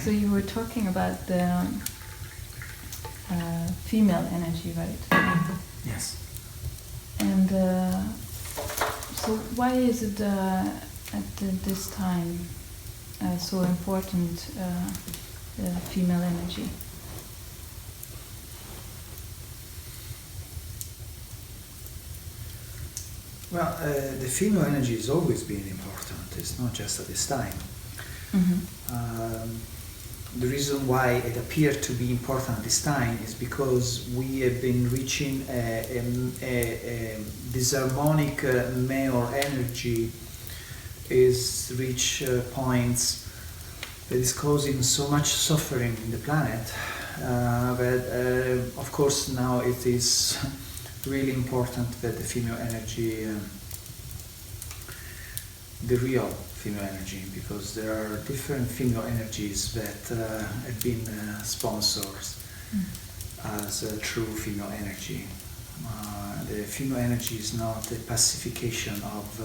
So you were talking about the female energy, right? Yes. And so why is it this time so important, the female energy? Well, the female energy has always been important. It's not just at this time. The reason why it appeared to be important at this time is because we have been reaching this harmonic male energy is reach points that is causing so much suffering in the planet. But of course now it is really important that the female energy, the real female energy, because there are different female energies that have been sponsored as a true female energy. The female energy is not a pacification of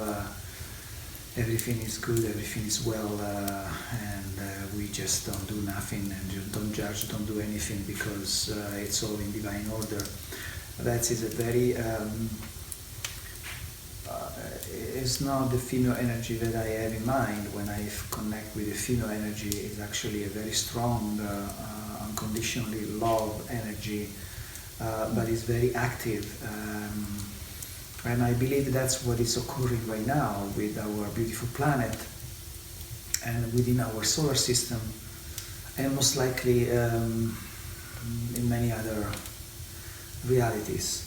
everything is good, everything is well, and we just don't do nothing and don't judge, don't do anything because it's all in divine order. That is a very it's not the female energy that I have in mind when I connect with the female energy. It's actually a very strong, unconditionally love energy, but it's very active. And I believe that's what is occurring right now with our beautiful planet and within our solar system, and most likely in many other realities.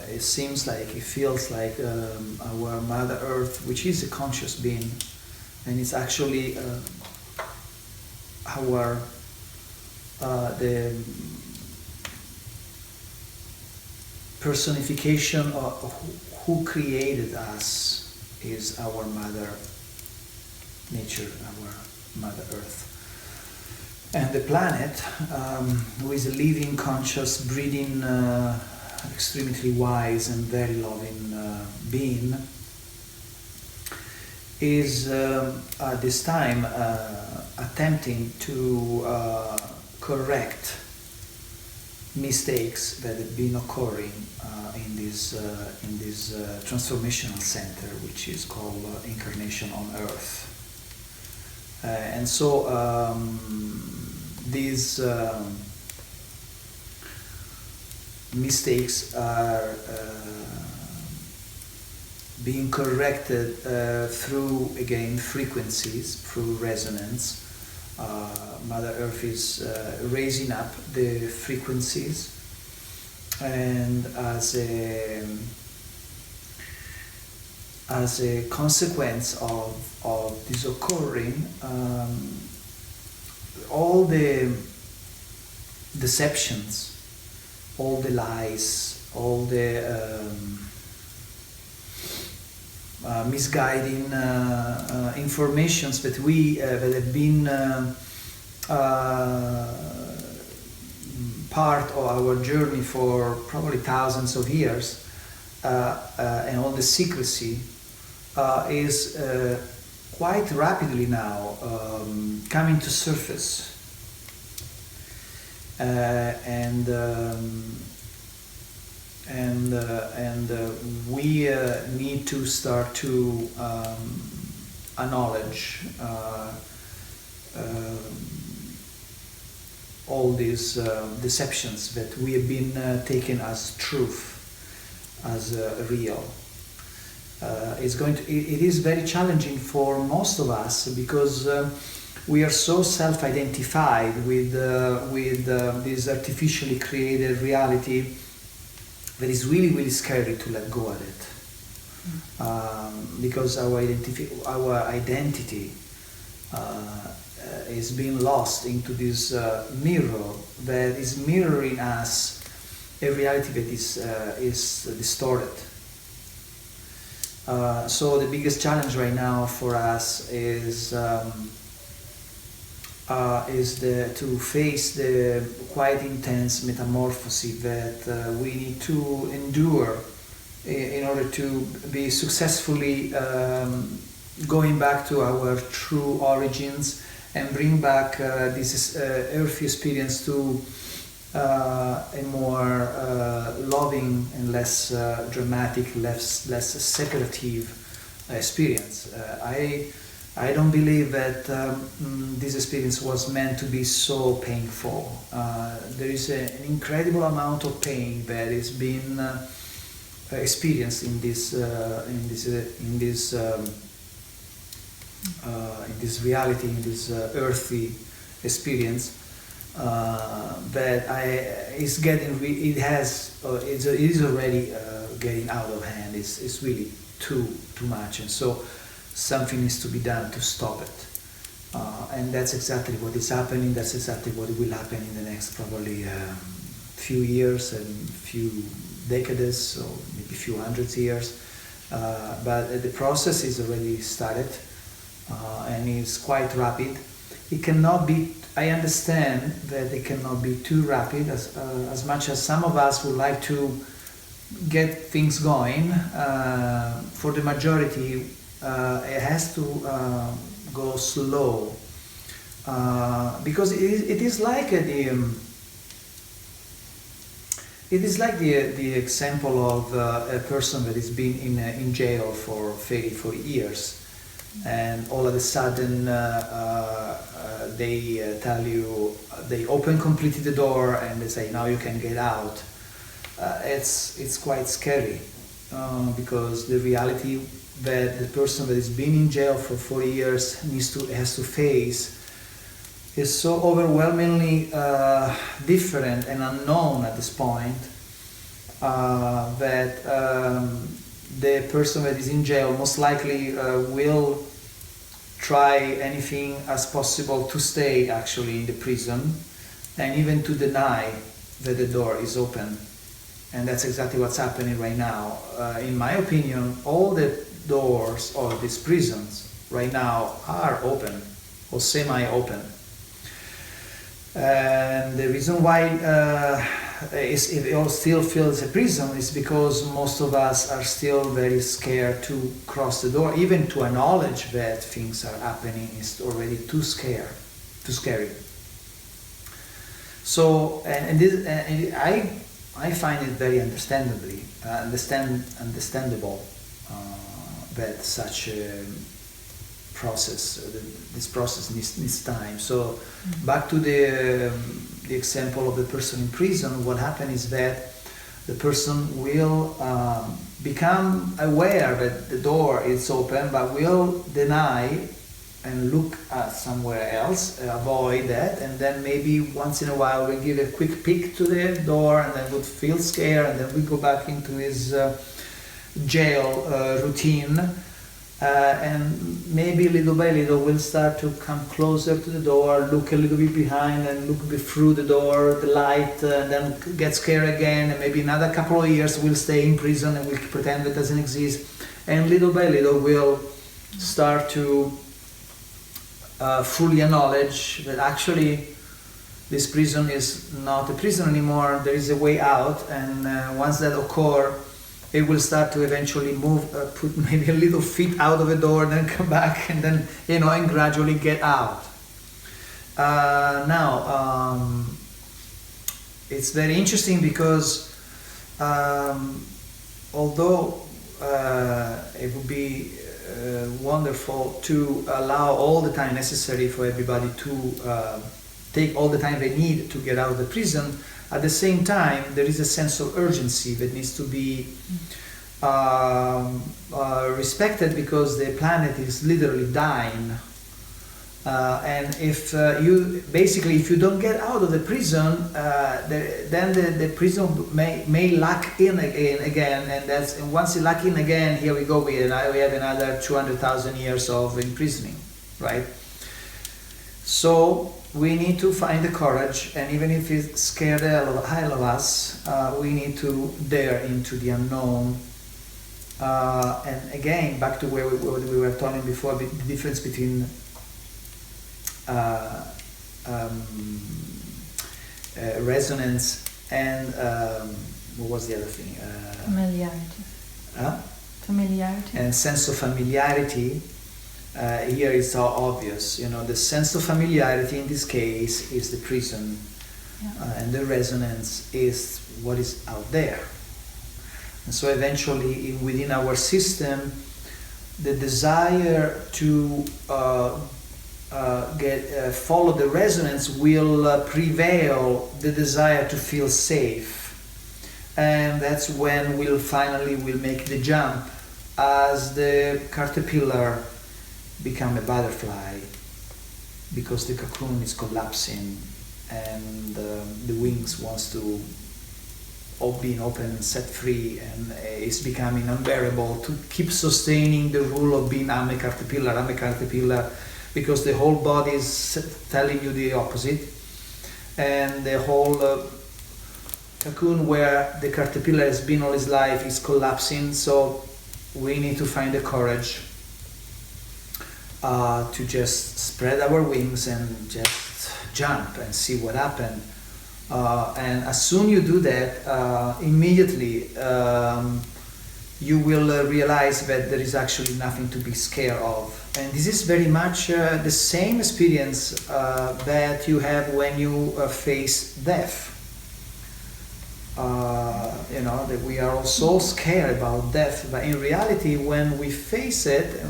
It seems like, it feels like our Mother Earth, which is a conscious being, and it's actually the personification of who created us is our Mother Nature, our Mother Earth. And the planet, who is a living, conscious, breathing, extremely wise and very loving being, is at this time attempting to correct mistakes that have been occurring in this transformational center, which is called incarnation on Earth. And so these mistakes are being corrected through, again, frequencies, through resonance. Mother Earth is raising up the frequencies, and as a consequence of this occurring, all the deceptions, all the lies, all the misguiding informations that that have been part of our journey for probably thousands of years, and all the secrecy is quite rapidly now coming to surface, and we need to start to acknowledge all these deceptions that we have been taken as truth, as real. It is very challenging for most of us because we are so self-identified with this artificially created reality that is really, really scary to let go of it. Because our identity is being lost into this mirror that is mirroring us a reality that is distorted. So the biggest challenge right now for us is to face the quite intense metamorphosis that we need to endure in order to be successfully going back to our true origins and bring back this earthy experience to a more loving and less dramatic, less separative experience. I don't believe that this experience was meant to be so painful. There is an incredible amount of pain that is being experienced in this reality, in this earthy experience. That it is already getting out of hand. It's really too much, and so something needs to be done to stop it. And that's exactly what is happening. That's exactly what will happen in the next probably few years and few decades, or maybe a few hundred years. But the process is already started, and it's quite rapid. It cannot be. I understand that it cannot be too rapid, as much as some of us would like to get things going. For the majority, it has to go slow, because it is like the example of a person that has been in jail for 34 years. And all of a sudden they tell you, they open completely the door and they say, now you can get out. It's quite scary, because the reality that the person that has been in jail for 4 years has to face is so overwhelmingly different and unknown at this point, that the person that is in jail most likely will try anything as possible to stay actually in the prison, and even to deny that the door is open. And that's exactly what's happening right now. In my opinion, all the doors of these prisons right now are open or semi-open. And the reason why it all still feels a prison is because most of us are still very scared to cross the door. Even to acknowledge that things are happening is already too scary. So, I find it very understandable that such a process, this process needs time. So back to the example of the person in prison, what happened is that the person will become aware that the door is open, but will deny and look at somewhere else, avoid that, and then maybe once in a while we give a quick peek to the door, and then would feel scared, and then we go back into his jail routine, and maybe little by little we'll start to come closer to the door, look a little bit behind, and look through the door, the light, and then get scared again, and maybe another couple of years we'll stay in prison and we'll pretend it doesn't exist, and little by little we'll start to fully acknowledge that actually this prison is not a prison anymore, there is a way out, and once that occurs, it will start to eventually move, put maybe a little feet out of the door, then come back, and then, and gradually get out. Now, it's very interesting because although it would be wonderful to allow all the time necessary for everybody to take all the time they need to get out of the prison, at the same time there is a sense of urgency that needs to be respected, because the planet is literally dying, and if you don't get out of the prison, then the prison may lock in again, and once you lock in again, here we go, we have another 200,000 years of imprisoning, right? So we need to find the courage, and even if it scares the hell of us, we need to dare into the unknown. And again, back to what we were talking before, the difference between resonance and what was the other thing? Familiarity. Familiarity. And sense of familiarity, here is so obvious. You know, the sense of familiarity in this case is the prison, and the resonance is what is out there. And so eventually, within our system, the desire to follow the resonance will prevail the desire to feel safe. And that's when we'll make the jump as the caterpillar become a butterfly, because the cocoon is collapsing and the wings wants to being open and set free, and it's becoming unbearable to keep sustaining the rule of being I'm a caterpillar, because the whole body is telling you the opposite, and the whole cocoon where the caterpillar has been all his life is collapsing. So we need to find the courage to just spread our wings and just jump and see what happens. And as soon you do that, immediately you will realize that there is actually nothing to be scared of. And this is very much the same experience that you have when you face death. You know, that we are all so scared about death, but in reality, when we face it,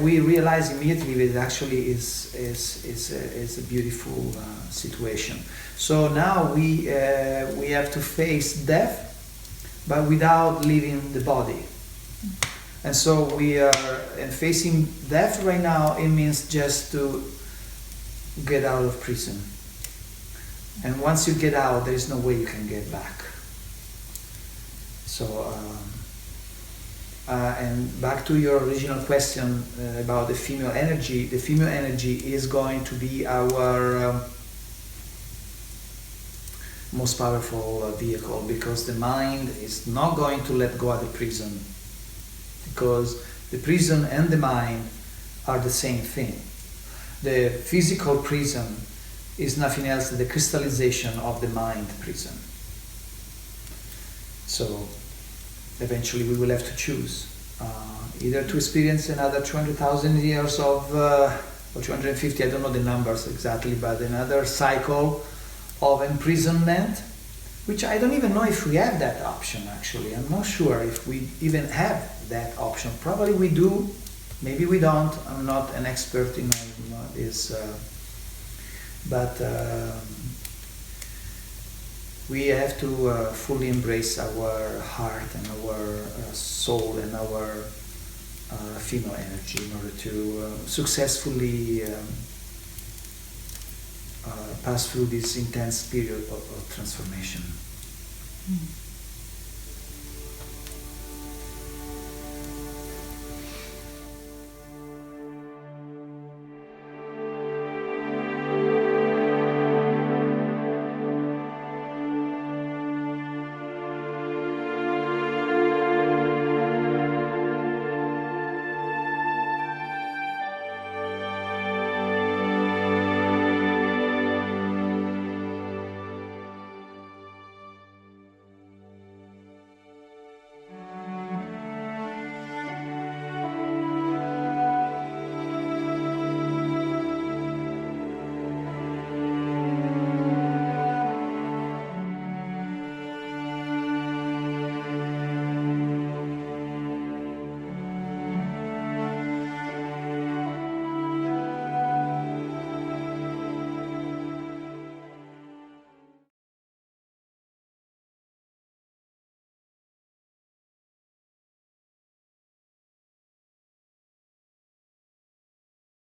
we realize immediately that it actually is a beautiful situation. So now we have to face death, but without leaving the body. And so we are facing death right now. It means just to get out of prison. And once you get out, there is no way you can get back. So, and back to your original question about the female energy. The female energy is going to be our most powerful vehicle, because the mind is not going to let go of the prison, because the prison and the mind are the same thing. The physical prison is nothing else than the crystallization of the mind prison. So eventually we will have to choose either to experience another 200,000 years of, or 250, I don't know the numbers exactly, but another cycle of imprisonment, which I don't even know if we have that option actually. I'm not sure if we even have that option. Probably we do, maybe we don't. I'm not an expert in this, but we have to fully embrace our heart and our soul and our female energy in order to successfully pass through this intense period of transformation. Mm.